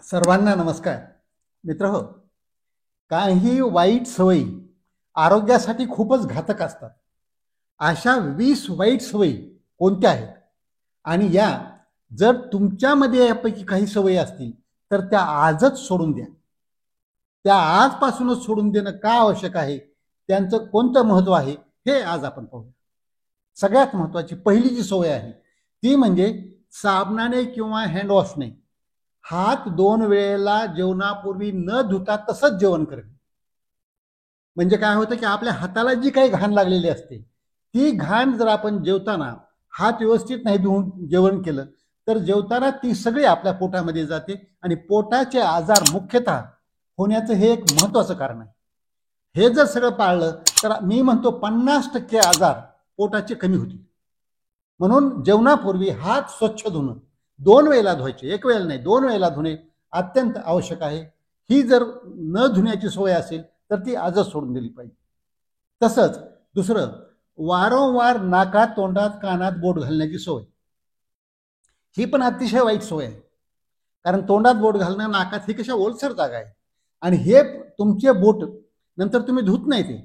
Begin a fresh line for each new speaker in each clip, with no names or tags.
सर्वांना नमस्कार. मित्रहो, काही वाईट सवयी आरोग्यासाठी खूपच घातक असतात. अशा 20 वाईट सवयी कोणत्या आहेत आणि या जर तुमच्यामध्ये यापैकी काही सवयी असतील तर त्या आजच सोडून द्या. त्या आजपासूनच सोडून देणं का आवश्यक आहे, त्यांचं कोणतं महत्त्व आहे हे आज आपण पाहूया. सगळ्यात महत्त्वाची पहिली जी सवय आहे ती म्हणजे साबणाने किंवा हँडवॉशने हात 2 वेळेला जेवणापूर्वी न धुता तसंच जेवण करणे. म्हणजे काय होतं की आपल्या हाताला जी काही घाण लागलेली असते ती घाण जर आपण जेवताना हात व्यवस्थित नाही धुवून जेवण केलं तर जेवताना ती सगळी आपल्या पोटामध्ये जाते आणि पोटाचे आजार मुख्यतः होण्याचं हे एक महत्त्वाचं कारण आहे. हे जर सगळं पाळलं तर मी म्हणतो 50% आजार पोटाचे कमी होतील. म्हणून जेवणापूर्वी हात स्वच्छ धुणं, 2 वेळेला धुवायचे, 1 वेळेला नाही 2 वेळेला धुणे अत्यंत आवश्यक आहे. ही जर न धुण्याची सवय असेल तर ती आजच सोडून दिली पाहिजे. तसंच दुसरं, वारंवार नाकात, तोंडात, कानात बोट घालण्याची सवय ही पण अतिशय वाईट सवय आहे. कारण तोंडात बोट घालणं, नाकात ही कशा ओलसर जागा आहे आणि हे तुमचे बोट नंतर तुम्ही धुत नाही,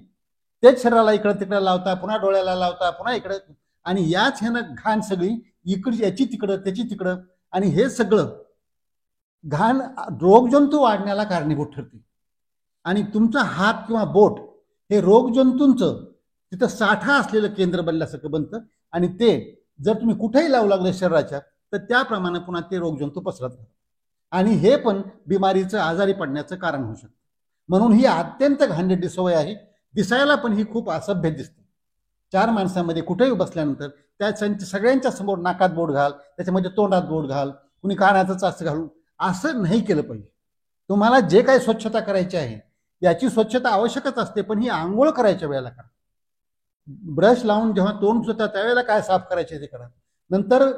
तेच शरीराला इकडं तिकडं लावता, पुन्हा डोळ्याला लावता, पुन्हा इकडं, आणि याच ह्यानं घाण सगळी इकडची याची तिकडं त्याची तिकडं, आणि हे सगळं घाण रोगजंतू वाढण्याला कारणीभूत ठरते. आणि तुमचा हात किंवा बोट हे रोगजंतूंचं तिथं साठा असलेलं केंद्र बनल्यासारखं बनतं आणि ते जर तुम्ही कुठेही लावू लागले शरीराच्या तर त्याप्रमाणे पुन्हा ते रोगजंतू पसरत राहतात आणि हे पण बिमारीचं, आजारी पडण्याचं कारण होऊ शकतं. म्हणून ही अत्यंत घाणेरडी सवय आहे. दिसायला पण ही खूप असभ्य दिसते. 4 माणसांमध्ये कुठेही बसल्यानंतर त्या सगळ्यांच्या समोर नाकात बोट घाल, त्याच्यामध्ये तोंडात बोट घाल, कुणी कानाचं चाच घालून, असं नाही केलं पाहिजे. तुम्हाला जे काही स्वच्छता करायची आहे याची स्वच्छता आवश्यकच असते, पण ही आंघोळ करायच्या वेळेला करा. ब्रश लावून जेव्हा तोंड धुता त्यावेळेला काय साफ करायचे ते करा, नंतर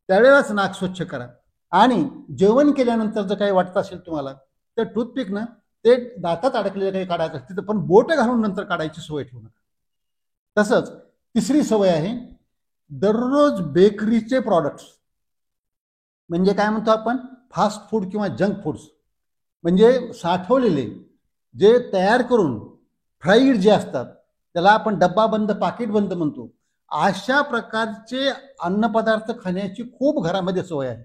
त्यावेळेलाच नाक स्वच्छ करा. आणि जेवण केल्यानंतर जर काही वाटत असेल तुम्हाला तर टूथपिकनं ते दातात अडकलेलं काही काढायचं असते, पण बोट घालून नंतर काढायची सवय ठेवू नका. तसंच तिसरी सवय आहे, दररोज बेकरीचे प्रॉडक्ट्स, म्हणजे काय म्हणतो आपण फास्ट फूड किंवा जंक फूड्स, म्हणजे साठवलेले जे तयार करून फ्राईड जे असतात त्याला आपण डब्बा बंद, पाकिट बंद म्हणतो, अशा प्रकारचे अन्नपदार्थ खाण्याची खूप घरामध्ये सवय आहे.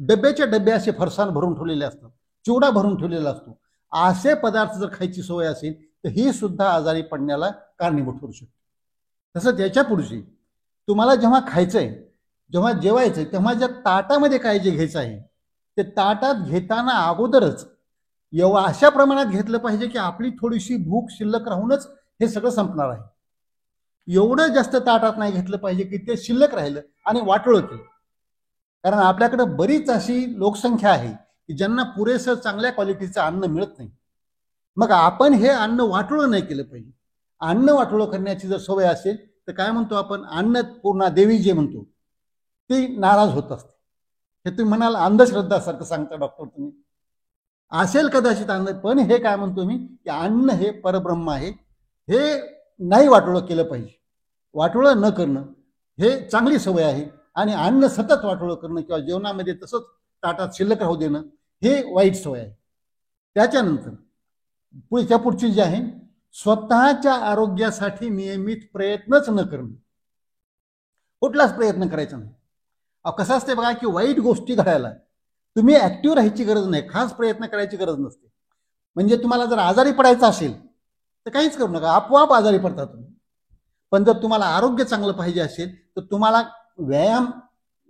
डब्याचे डबे असे फरसाण भरून ठेवलेले असतात, चिवडा भरून ठेवलेला असतो. असे पदार्थ जर खायची सवय असेल तर ही सुद्धा आजारी पडण्याला कारणीभूत ठरू शकते. तसंच याच्या पुढची, तुम्हाला जेव्हा खायचंय, जेव्हा जेवायचंय, तेव्हा ज्या ताटामध्ये काय जे घ्यायचं आहे ते ताटात घेताना अगोदरच अशा प्रमाणात घेतलं पाहिजे की आपली थोडीशी भूक शिल्लक राहूनच हे सगळं संपणार आहे. एवढं जास्त ताटात नाही घेतलं पाहिजे की ते शिल्लक राहिलं आणि वाटोळं केलं. कारण आपल्याकडे बरीच अशी लोकसंख्या आहे की ज्यांना पुरेसं चांगल्या क्वालिटीचं अन्न मिळत नाही. मग आपण हे अन्न वाटोळं नाही केलं पाहिजे. अन्न वाटोळं करण्याची जर सवय असेल तर काय म्हणतो आपण, अन्नपूर्णा देवी जे म्हणतो ती नाराज होत असते. हे तुम्ही म्हणाल अंधश्रद्धासारखं सांगता डॉक्टर तुम्ही, असेल कदाचित अन्न, पण हे काय म्हणतो मी की अन्न हे परब्रह्म आहे, हे नाही वाटोळं केलं पाहिजे. वाटोळं न करणं हे चांगली सवय आहे आणि अन्न सतत वाटोळं करणं किंवा जेवणामध्ये तसंच ताटात शिल्लक राहू देणं हे वाईट सवय आहे. त्याच्यानंतर पुढची जी आहे, स्वतःच्या आरोग्यासाठी नियमित प्रयत्नच न करणं. कुठलाच प्रयत्न करायचा नाही. कसं असते बघा की वाईट गोष्टी घडायला तुम्ही ऍक्टिव्ह राहायची गरज नाही, खास प्रयत्न करायची गरज नसते. म्हणजे तुम्हाला जर आजारी पडायचं असेल तर काहीच करू नका, आपोआप आजारी पडता तुम्ही. पण जर तुम्हाला आरोग्य चांगलं पाहिजे असेल तर तुम्हाला व्यायाम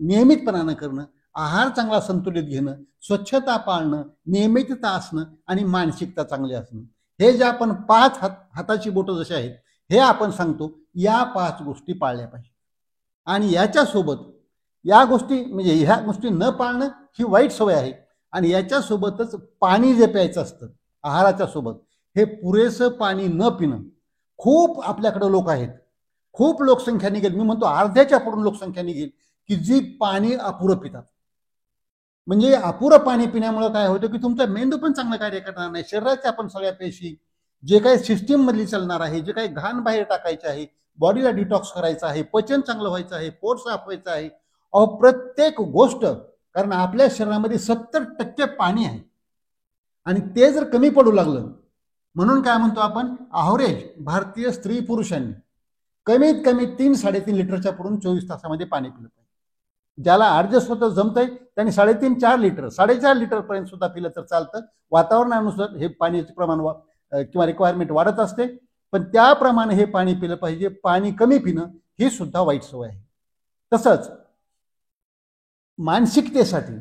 नियमितपणानं करणं, आहार चांगला संतुलित घेणं, स्वच्छता पाळणं, नियमितता असणं आणि मानसिकता चांगली असणं, हे जे आपण 5 हाताची बोटं जशी आहेत हे आपण सांगतो, या 5 गोष्टी पाळल्या पाहिजे. आणि याच्यासोबत या गोष्टी, म्हणजे ह्या गोष्टी न पाळणं ही वाईट सवय आहे. आणि याच्यासोबतच पाणी जे प्यायचं असतं आहाराच्या सोबत, हे पुरेसं पाणी न पिणं. खूप आपल्याकडे लोक आहेत, खूप लोकसंख्या निघेल, मी म्हणतो अर्ध्याच्या पुढून लोकसंख्या निघेल की जी पाणी अपुरं पितात. म्हणजे अपुरं पाणी पिण्यामुळे काय होतं की तुमचा मेंदू पण चांगलं कार्य करणार नाही, शरीराच्या आपण सगळ्या पेशी जे काही सिस्टीम मधली चालणार आहे, जे काही घाण बाहेर टाकायचे आहे, बॉडीला डिटॉक्स करायचं आहे, पचन चांगलं व्हायचं आहे, पोट साफ व्हायचं आहे, प्रत्येक गोष्ट, कारण आपल्या शरीरामध्ये 70% पाणी आहे आणि ते जर कमी पडू लागलं, म्हणून काय म्हणतो आपण, ॲव्हरेज भारतीय स्त्री पुरुषांनी कमीत कमी 3-3.5 लिटरच्या पुढून 24 तासामध्ये पाणी पिलं पाहिजे. ज्याला ॲडजस्ट होतं जमतंय त्यांनी 3.5-4 लिटर 4.5 लिटर पर्यंत सुद्धा पिलं तर चालतं. वातावरणानुसार हे पाण्याचे प्रमाण किंवा रिक्वायरमेंट वाढत असते, पण त्याप्रमाणे हे पाणी पिलं पाहिजे. पाणी कमी पिणं ही सुद्धा वाईट सवय आहे. तसंच मानसिकतेसाठी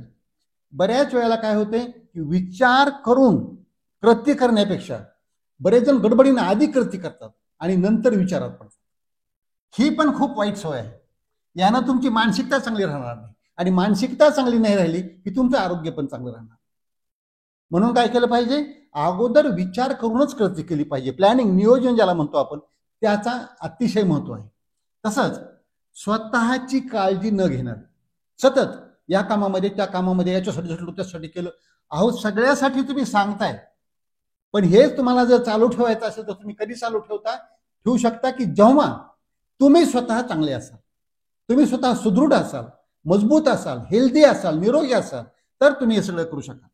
बऱ्याच वेळेला काय होते की विचार करून कृती करण्यापेक्षा बरेच जण गडबडीने आधी कृती करतात आणि नंतर विचारात पडतात. ही पण खूप वाईट सवय आहे. यानं तुमची मानसिकता चांगली राहणार नाही आणि मानसिकता चांगली नाही राहिली की तुमचं आरोग्य पण चांगलं राहणार. म्हणून काय केलं पाहिजे, अगोदर विचार करूनच कृती केली पाहिजे. प्लॅनिंग, नियोजन ज्याला म्हणतो आपण, त्याचा अतिशय महत्व आहे. तसंच स्वतःची काळजी न घेणार, सतत या कामामध्ये त्या कामामध्ये याच्यासाठी झटलो त्यासाठी केलं, अहो सगळ्यासाठी तुम्ही सांगताय, पण हेच तुम्हाला जर चालू ठेवायचं असेल तर तुम्ही कधी चालू ठेवू शकता की जेव्हा तुम्ही स्वतः चांगले असाल, तुम्ही स्वतः सुदृढ असाल, मजबूत असाल, हेल्दी असाल, निरोगी असाल, तर तुम्ही हे सगळं करू शकाल.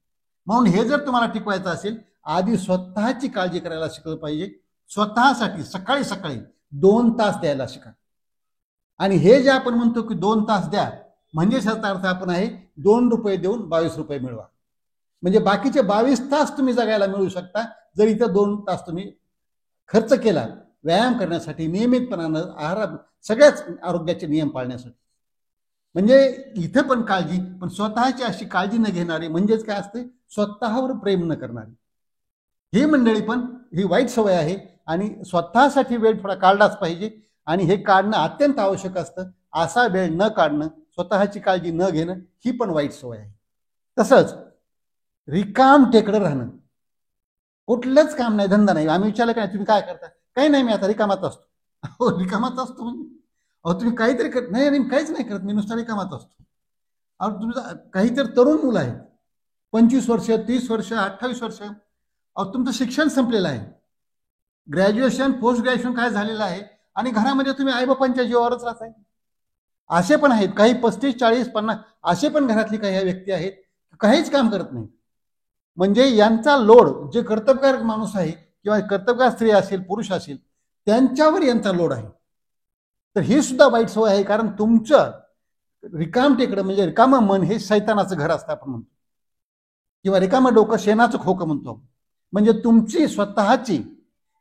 म्हणून हे जर तुम्हाला टिकवायचं असेल, आधी स्वतःची काळजी करायला शिकलं पाहिजे. स्वतःसाठी सकाळी सकाळी 2 तास द्यायला शिका. आणि हे जे आपण म्हणतो की 2 तास द्या, म्हणजे याचा अर्थ आपण आहे 2 रुपये देऊन 22 रुपये मिळवा. म्हणजे बाकीचे 22 तास तुम्ही जगायला मिळू शकता जर इथं 2 तास तुम्ही खर्च केला व्यायाम करण्यासाठी, नियमितपणानं आहार, सगळ्याच आरोग्याचे नियम पाळण्यासाठी. म्हणजे इथं पण काळजी, पण स्वतःची अशी काळजी न घेणारी, म्हणजेच काय असते, स्वतःवर प्रेम न करणारी ही मंडळी पण ही वाईट सवय आहे. आणि स्वतःसाठी वेळ थोडा काढलाच पाहिजे आणि हे काढणं अत्यंत आवश्यक असतं. असा वेळ न काढणं, स्वतःची काळजी न घेणं ही पण वाईट सवय आहे. तसंच रिकाम टेकडं राहणं, कुठलंच काम नाही, धंदा नाही. आम्ही विचारलं काय तुम्ही काय करता, काही नाही मी आता रिकामात असतो. हो रिकामात असतो म्हणजे अहो तुम्ही काहीतरी करत नाही. आणि काहीच नाही करत, मी नुसता रिकामात असतो. अहो तुमचं काहीतरी तरुण मुलं आहेत, 25 वर्ष, 30 वर्ष, 28 वर्ष, अहो तुमचं शिक्षण संपलेलं आहे, ग्रॅज्युएशन, पोस्ट ग्रॅज्युएशन काय झालेलं आहे, आणि घरामध्ये तुम्ही आईबापांच्या जीवावरच राहताय. असे पण आहेत काही 35, 40, 50 असे पण घरातली काही व्यक्ती आहेत काहीच काम करत नाही. म्हणजे यांचा लोड, जे कर्तबगार माणूस आहे किंवा कर्तबगार स्त्री असेल, पुरुष असेल, त्यांच्यावर यांचा लोड आहे. तर ही सुद्धा वाईट सवय आहे. कारण तुमचं रिकाम टेकडं म्हणजे रिकामं मन हे शैतानाचं घर असतं आपण म्हणतो, किंवा रिकामं डोकं शेणाचं खोकं म्हणतो. म्हणजे तुमची स्वतःची,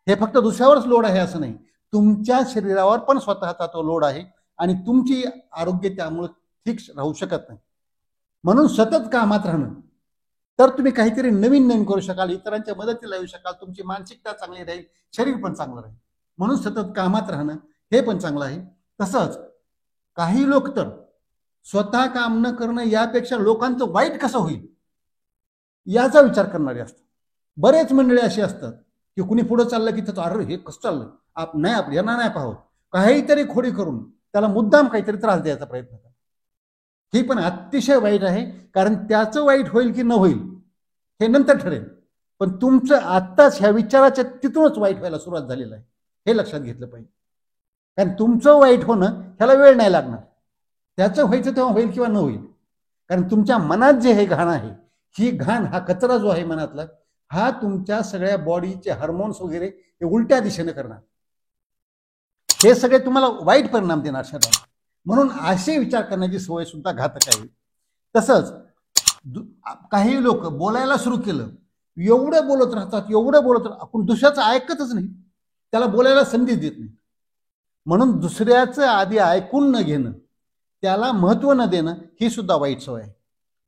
हे फक्त दुसऱ्यावरच लोड आहे असं नाही, तुमच्या शरीरावर पण स्वतःचा तो लोड आहे आणि तुमची आरोग्य त्यामुळे ठीक राहू शकत नाही. म्हणून सतत कामात राहणं, तर तुम्ही काहीतरी नवीन नवीन करू शकाल, इतरांच्या मदतीला येऊ शकाल, तुमची मानसिकता चांगली राहील, शरीर पण चांगलं राहील. म्हणून सतत कामात राहणं हे पण चांगलं आहे. तसंच काही लोक तर स्वतः काम न करणं यापेक्षा लोकांचं वाईट कसं होईल याचा विचार करणारे असतात. बरेच मंडळी अशी असतात की कुणी पुढे चाललं की त्याचं अरे हे कसं चाललं, नाही यांना नाही पाहावं, काहीतरी खोडी करून त्याला मुद्दाम काहीतरी त्रास द्यायचा प्रयत्न करतात. ही पण अतिशय वाईट आहे. कारण त्याचं वाईट होईल की न होईल हे नंतर ठरेल, पण तुमचं आत्ताच ह्या विचाराच्या तिथूनच वाईट व्हायला सुरुवात झालेलं आहे, हे लक्षात घेतलं पाहिजे. कारण तुमचं वाईट होणं ह्याला वेळ नाही लागणार, त्याचं व्हायचं तेव्हा होईल किंवा न होईल. कारण तुमच्या मनात जे हे घाण आहे, ही घाण, हा कचरा जो आहे मनातला, हा तुमच्या सगळ्या बॉडीचे हार्मोन्स वगैरे हे उलट्या दिशेने करणार, हे सगळे तुम्हाला वाईट परिणाम देणार शरीराला. म्हणून असे विचार करण्याची सवय सुद्धा घातक आहे. तसंच काही लोक बोलायला सुरू केलं, एवढं बोलत राहतात, एवढं बोलत राहतात, आपण दुसऱ्याचं ऐकतच नाही, त्याला बोलायला संधी देत नाही. म्हणून दुसऱ्याचं आधी ऐकून न घेणं, त्याला महत्व न देणं ही सुद्धा वाईट सवय आहे.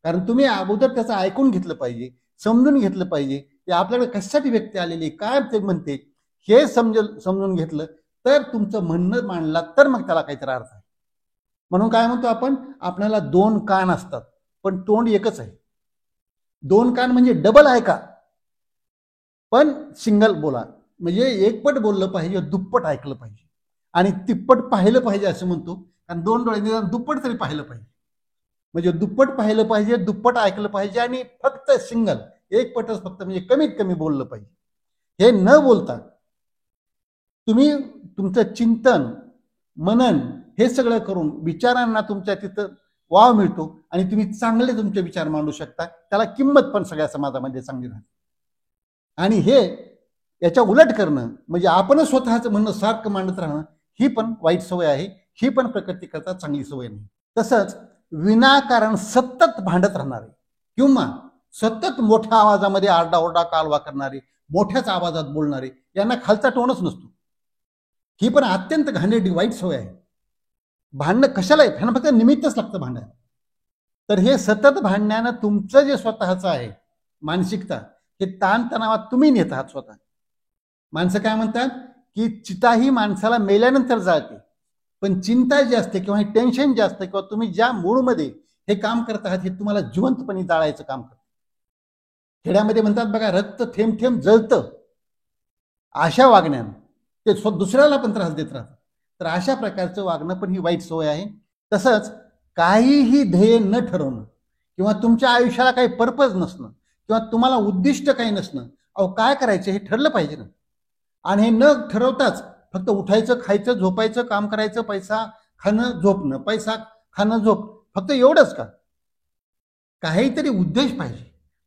कारण तुम्ही अगोदर त्याचं ऐकून घेतलं पाहिजे, समजून घेतलं पाहिजे की आपल्याकडे कशासाठी व्यक्ती आलेली, काय ते म्हणते, हे समजून घेतलं तर तुमचं म्हणणं मांडला तर मग त्याला काहीतरी अर्थ आहे. म्हणून काय म्हणतो आपण, आपल्याला 2 कान असतात पण तोंड एकच आहे. 2 कान म्हणजे डबल ऐका पण सिंगल बोला. म्हणजे एकपट बोललं पाहिजे, दुप्पट ऐकलं पाहिजे आणि तिप्पट पाहिलं पाहिजे असं म्हणतो. कारण 2 डोळ्यांनी दुप्पट तरी पाहिलं पाहिजे. म्हणजे दुप्पट पाहिलं पाहिजे, दुप्पट ऐकलं पाहिजे आणि फक्त सिंगल, एकपटच फक्त, म्हणजे कमीत कमी बोललं पाहिजे. हे न बोलता तुम्ही तुमचं चिंतन मनन हे सगळं करून विचारांना तुमच्या तिथं वाव मिळतो आणि तुम्ही चांगले तुमचे विचार मांडू शकता, त्याला किंमत पण सगळ्या समाजामध्ये चांगली राहते. आणि हे याच्या उलट करणं म्हणजे आपणच स्वतःचं म्हणणं सारखं मांडत राहणं ही पण वाईट सवय आहे, ही पण प्रकृतीकरता चांगली सवय नाही. तसंच विनाकारण सतत भांडत राहणारे किंवा सतत मोठ्या आवाजामध्ये आरडाओरडा कालवा करणारे, मोठ्याच आवाजात बोलणारे यांना खालचा टोनच नसतो. ही पण अत्यंत घाणेरडी वाईट सवय आहे. भांडणं कशाला आहे, ह्यांना फक्त निमित्तच लागतं भांडायला. तर हे सतत भांडण्यानं तुमचं जे स्वतःचं आहे मानसिकता हे ताणतणावात तुम्ही नेत आहात स्वतः. माणसं काय म्हणतात की चिता ही माणसाला मेल्यानंतर जाळते, पण चिंता जी असते किंवा टेन्शन जे असतं किंवा तुम्ही ज्या मूडमध्ये हे काम करत आहात हे तुम्हाला जिवंतपणे जाळायचं काम करतं. खेड्यामध्ये म्हणतात बघा, रक्त थेंब थेंब जळतं. अशा वागण्यानं ते दुसऱ्याला पण त्रास देत राहतात. तर अशा प्रकारचं वागणं पण ही वाईट सवय आहे. तसंच काहीही ध्येय न ठरवणं किंवा तुमच्या आयुष्याला काही पर्पज नसणं किंवा तुम्हाला उद्दिष्ट काही नसणं. अहो काय करायचं हे ठरलं पाहिजे ना. आणि हे न ठरवताच फक्त उठायचं, खायचं, झोपायचं, काम करायचं, पैसा खाणं, झोपणं, पैसा खाणं, झोप, फक्त एवढंच का? काहीतरी उद्देश पाहिजे.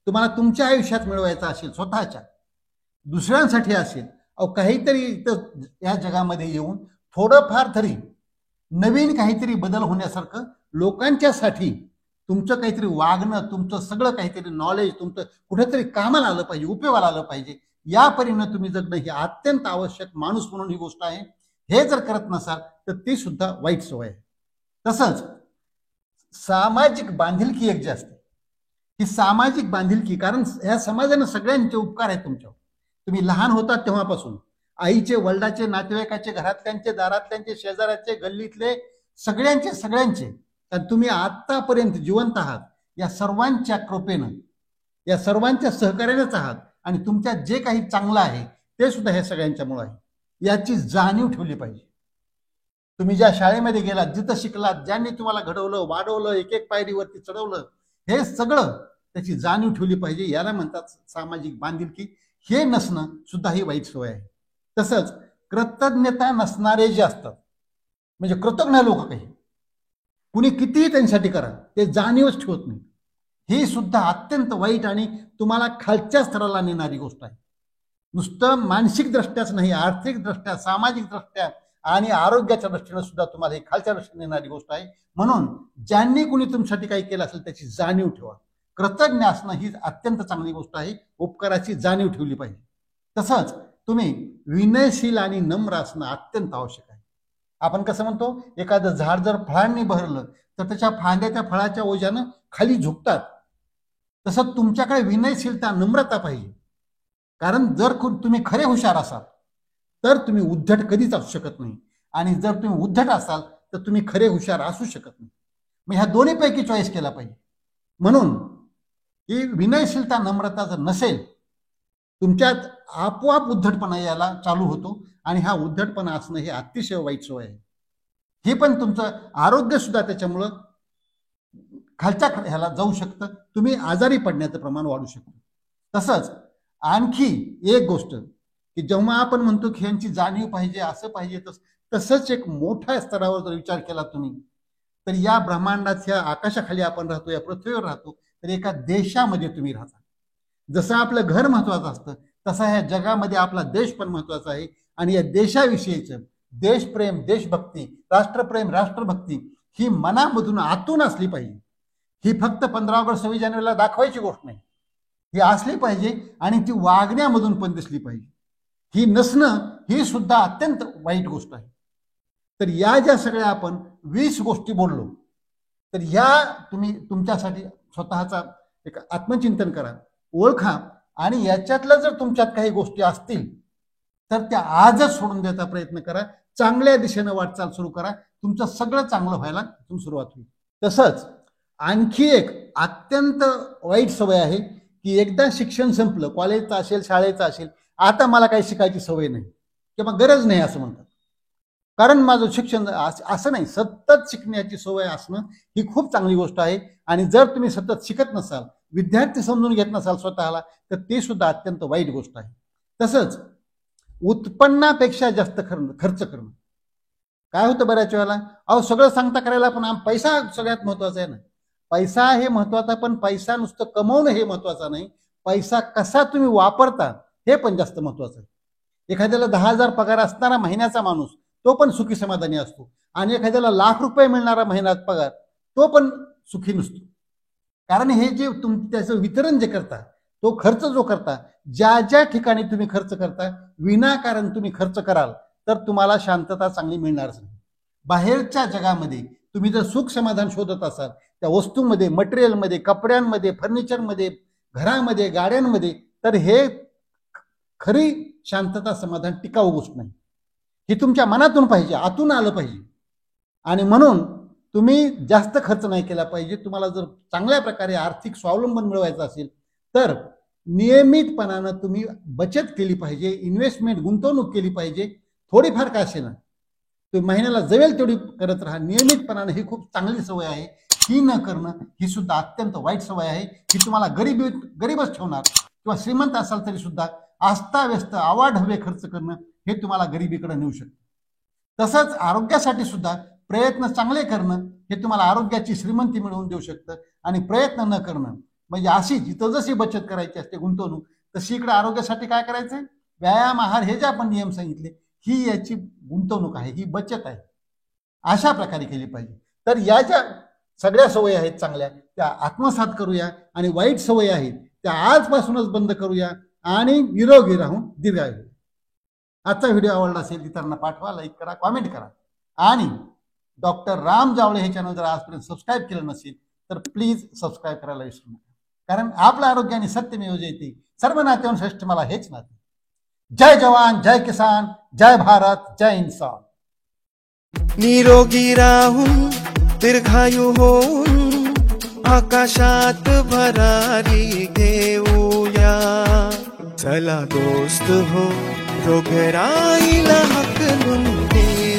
तुम्हाला तुमच्या आयुष्यात मिळवायचा असेल, स्वतःच्या दुसऱ्यांसाठी असेल, अहो काहीतरी इथं या जगामध्ये येऊन थोडंफार तरी नवीन काहीतरी बदल होण्यासारखं लोकांच्यासाठी तुमचं काहीतरी वागणं, तुमचं सगळं काहीतरी नॉलेज तुमचं कुठेतरी कामाला आलं पाहिजे, उपयोगाला आलं पाहिजे. या परीनं तुम्ही जगणं ही अत्यंत आवश्यक माणूस म्हणून ही गोष्ट आहे. हे जर करत नसाल तर ती सुद्धा वाईट सवय आहे. तसंच सामाजिक बांधिलकी एक जी असते, ही सामाजिक बांधिलकी, कारण या समाजाने सगळ्यांचे उपकार आहेत तुमच्यावर. तुम्ही लहान होता तेव्हापासून आईचे, वडिलाचे, नातेवाईकाचे, घरातल्यांचे, दारातल्यांचे, शेजाऱ्याचे, गल्लीतले सगळ्यांचे कारण तुम्ही आतापर्यंत जिवंत आहात या सर्वांच्या कृपेनं, या सर्वांच्या सहकार्यानेच आहात. आणि तुमच्यात जे काही चांगलं आहे ते सुद्धा हे सगळ्यांच्यामुळे आहे. याची जाणीव ठेवली पाहिजे. तुम्ही ज्या शाळेमध्ये गेलात, जिथं शिकलात, ज्यांनी तुम्हाला घडवलं, वाढवलं, एक एक पायरीवरती चढवलं, हे सगळं त्याची जाणीव ठेवली पाहिजे. याला म्हणतात सामाजिक बांधिलकी. हे नसणं सुद्धा ही वाईट सवय आहे. तसंच कृतज्ञता नसणारे जे असतात, म्हणजे कृतज्ञ लोक, काही कुणी कितीही त्यांच्यासाठी करा ते जाणीवच ठेवत नाही, ही सुद्धा अत्यंत वाईट आणि तुम्हाला खालच्या स्तराला नेणारी गोष्ट आहे. नुसतं मानसिक दृष्ट्याच नाही, आर्थिक दृष्ट्या, सामाजिक दृष्ट्या आणि आरोग्याच्या दृष्टीनं सुद्धा तुम्हाला ही खालच्या दृष्टीने नेणारी गोष्ट आहे. म्हणून ज्यांनी कुणी तुमच्यासाठी काही केलं असेल त्याची जाणीव ठेवा. कृतज्ञ असणं ही अत्यंत चांगली गोष्ट आहे. उपकाराची जाणीव ठेवली पाहिजे. तसंच तुम्ही विनयशील आणि नम्र असणं अत्यंत आवश्यक आहे. आपण कसं म्हणतो, एखादं झाड जर फळांनी भरलं तर त्याच्या फांद्या त्या फळाच्या ओझ्यानं खाली झुकतात. तसं तुमच्याकडे विनयशीलता, नम्रता पाहिजे. कारण जर तुम्ही खरे हुशार असाल तर तुम्ही उद्धट कधीच असू शकत नाही, आणि जर तुम्ही उद्धट असाल तर तुम्ही खरे हुशार असू शकत नाही. मग ह्या दोन्हीपैकी चॉईस केला पाहिजे. म्हणून ही विनयशीलता, नम्रता जर नसेल तुमच्यात आपोआप उद्धटपणा यायला चालू होतो, आणि हा उद्धटपणा असणं हे अतिशय वाईट सवय आहे. हे पण तुमचं आरोग्य सुद्धा त्याच्यामुळं खालच्या ह्याला जाऊ शकतं. तुम्ही आजारी पडण्याचं प्रमाण वाढू शकतं. तसंच आणखी एक गोष्ट की जेव्हा आपण म्हणतो की ह्यांची जाणीव पाहिजे, असं पाहिजे, तसंच एक मोठ्या स्तरावर जर विचार केला तुम्ही तर या ब्रह्मांडाच्या आकाशाखाली आपण राहतो, या पृथ्वीवर राहतो, तर एका देशामध्ये तुम्ही राहता. जसं आपलं घर महत्वाचं असतं तसं ह्या जगामध्ये आपला देश पण महत्वाचा आहे. आणि या देशाविषयीचं देशप्रेम, देशभक्ती, राष्ट्रप्रेम, राष्ट्रभक्ती ही मनामधून आतून असली पाहिजे. ही फक्त 15 ऑगस्ट 26 जानेवारीला दाखवायची गोष्ट नाही, ही असली पाहिजे आणि ती वागण्यामधून पण दिसली पाहिजे. ही नसणं ही सुद्धा अत्यंत वाईट गोष्ट आहे. तर या ज्या सगळ्या आपण 20 गोष्टी बोललो, तर ह्या तुम्ही तुमच्यासाठी स्वतःचा एक आत्मचिंतन करा, ओळखा, आणि याच्यातल्या जर तुमच्यात काही गोष्टी असतील तर त्या आजच सोडून द्यायचा प्रयत्न करा. चांगल्या दिशेनं वाटचाल सुरू करा. तुमचं सगळं चांगलं व्हायला तुम सुरुवात होईल. तसंच आणखी एक अत्यंत वाईट सवय आहे की एकदा शिक्षण संपलं, कॉलेजचं असेल, शाळेचं असेल, आता मला काही शिकायची सवय नाही किंवा गरज नाही असं म्हणतात. कारण माझं शिक्षण असं नाही, सतत शिकण्याची सवय असणं ही खूप चांगली गोष्ट आहे. आणि जर तुम्ही सतत शिकत नसाल, विद्यार्थी समजून घेत नसाल स्वतःला, तर ते सुद्धा अत्यंत वाईट गोष्ट आहे. तसंच उत्पन्नापेक्षा जास्त खर्च करणं. काय होतं बऱ्याच वेळेला, अहो सगळं सांगता करायला, पण पैसा सगळ्यात महत्वाचा आहे ना. पैसा हे महत्वाचा, पण पैसा नुसतं कमवणं हे महत्वाचं नाही, पैसा कसा तुम्ही वापरता हे पण जास्त महत्वाचं आहे. एखाद्याला 10,000 पगार असणारा महिन्याचा माणूस तो पण सुखी समाधानी असतो, आणि एखाद्याला लाख रुपये मिळणारा महिन्यात पगार तो पण सुखी नसतो. कारण हे जे त्याचं वितरण जे करता, तो खर्च जो करता, ज्या ज्या ठिकाणी तुम्ही खर्च करता, विनाकारण तुम्ही खर्च कराल तर तुम्हाला शांतता चांगली मिळणारच नाही. बाहेरच्या जगामध्ये तुम्ही जर सुख समाधान शोधत असाल, त्या वस्तूंमध्ये, मटेरियलमध्ये, कपड्यांमध्ये, फर्निचरमध्ये, घरामध्ये, गाड्यांमध्ये, तर हे खरी शांतता समाधान टिकाऊ गोष्ट नाही. ही तुमच्या मनातून पाहिजे, आतून आलं पाहिजे. आणि म्हणून तुम्ही जास्त खर्च नाही केला पाहिजे. तुम्हाला जर चांगल्या प्रकारे आर्थिक स्वावलंबन मिळवायचं असेल तर नियमितपणानं तुम्ही बचत केली पाहिजे, इन्व्हेस्टमेंट, गुंतवणूक केली पाहिजे. थोडीफार काय असेल ना, तुम्ही महिन्याला जवेल तेवढी करत राहा नियमितपणानं. ही खूप चांगली सवय आहे. ही न करणं ही सुद्धा अत्यंत वाईट सवय आहे. ही तुम्हाला गरीबच ठेवणार, किंवा श्रीमंत असाल तरी सुद्धा आस्ताव्यस्त आवाढव्य खर्च करणं हे तुम्हाला गरिबीकडे नेऊ शकतं. तसंच आरोग्यासाठी सुद्धा प्रयत्न चांगले करणं हे तुम्हाला आरोग्याची श्रीमंती मिळवून देऊ शकतं. आणि प्रयत्न न करणं म्हणजे अशी, जिथं जशी बचत करायची असते गुंतवणूक, तशी इकडे आरोग्यासाठी काय करायचंय, व्यायाम, आहार, हे जे आपण नियम सांगितले, ही याची गुंतवणूक आहे, ही बचत आहे. अशा प्रकारे केली पाहिजे. तर या ज्या सगळ्या सवयी आहेत चांगल्या, त्या आत्मसात करूया, आणि वाईट सवयी आहेत त्या आजपासूनच बंद करूया, आणि निरोगी राहून दीर्घायू. आजचा व्हिडिओ आवडला असेल इतरांना पाठवा, लाईक करा, कॉमेंट करा. आणि डॉक्टर राम जावळे हे चॅनल जर आजपर्यंत सबस्क्राईब केलं नसेल तर प्लीज सबस्क्राईब करायला विसरू नका. कारण आपलं आरोग्य आणि सत्यमेव जयते, सर्व नात्याहून श्रेष्ठ मला हेच नाते. जय जवान, जय किसान, जय भारत, जय इंसान.
निरोगी राहून दीर्घायू होऊन आकाशात भरारी घेऊया. चला दोस्त हो, रोगराईला हाकलून दे.